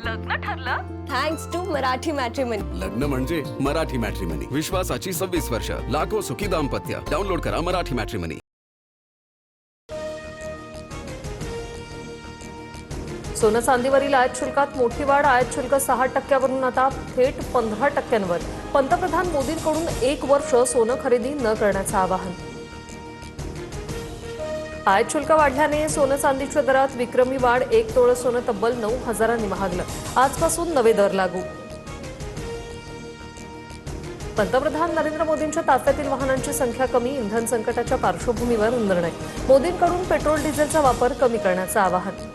लग्न ठरलं? Thanks to Marathi matrimony. लग्न म्हणजे मराठी मॅट्रिमनी. विश्वासाची 26 वर्ष. लाखो सुखी दाम्पत्य. डाउनलोड करा मराठी मॅट्रिमनी. सोनं चांदीवरील आयात शुल्कात मोठी वाढ. आयात शुल्क 6% आता थेट 15%वर. पंतप्रधान मोदींकडून 1 वर्ष सोनं खरेदी न करण्याचं आवाहन. आयात शुल्क वाढल्याने सोनं चांदीच्या दरात विक्रमी वाढ. 1 तोळं सोनं तब्बल 9,000 महागलं. आजपासून नवे दर लागू. पंतप्रधान नरेंद्र मोदींच्या ताफ्यातील वाहनांची संख्या कमी. इंधन संकटाच्या पार्श्वभूमीवर निर्णय. मोदींकडून पेट्रोल डिझेलचा वापर कमी करण्याचं आवाहन.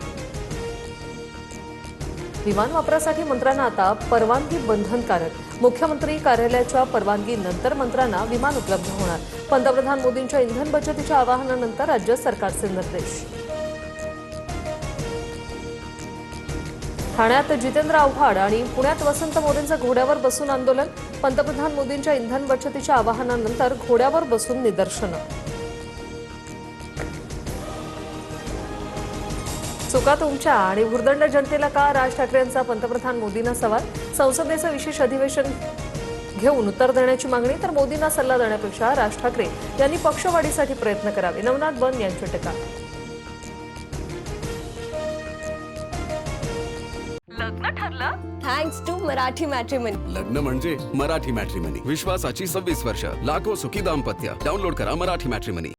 विमान वापरासाठी मंत्र्यांना आता परवानगी बंधनकारक. मुख्यमंत्री कार्यालयाच्या परवानगीनंतर मंत्र्यांना विमान उपलब्ध होणार. पंतप्रधान मोदींच्या इंधन बचतीच्या आवाहनानंतर राज्य सरकारचे निर्देश. ठाण्यात जितेंद्र आव्हाड आणि पुण्यात वसंत मोरेंचं घोड्यावर बसून आंदोलन. पंतप्रधान मोदींच्या इंधन बचतीच्या आवाहनानंतर घोड्यावर बसून निदर्शनं. चुका तुमच्या आणि भुर्दंड जनतेला का? राज ठाकरेंचा पंतप्रधान मोदींना सवाल. संसदेचं विशेष अधिवेशन घेऊन उत्तर देण्याची मागणी. तर मोदींना सल्ला देण्यापेक्षा राज ठाकरे यांनी पक्षवाढीसाठी प्रयत्न करावे. नवनाथ बन यांची टीका. लग्न ठरलं? Thanks to Marathi matrimony. लग्न म्हणजे मराठी मॅट्रिमनी. विश्वासाची 26 वर्ष. लाखो सुखी दाम्पत्य. डाउनलोड करा मराठी मॅट्रिमनी.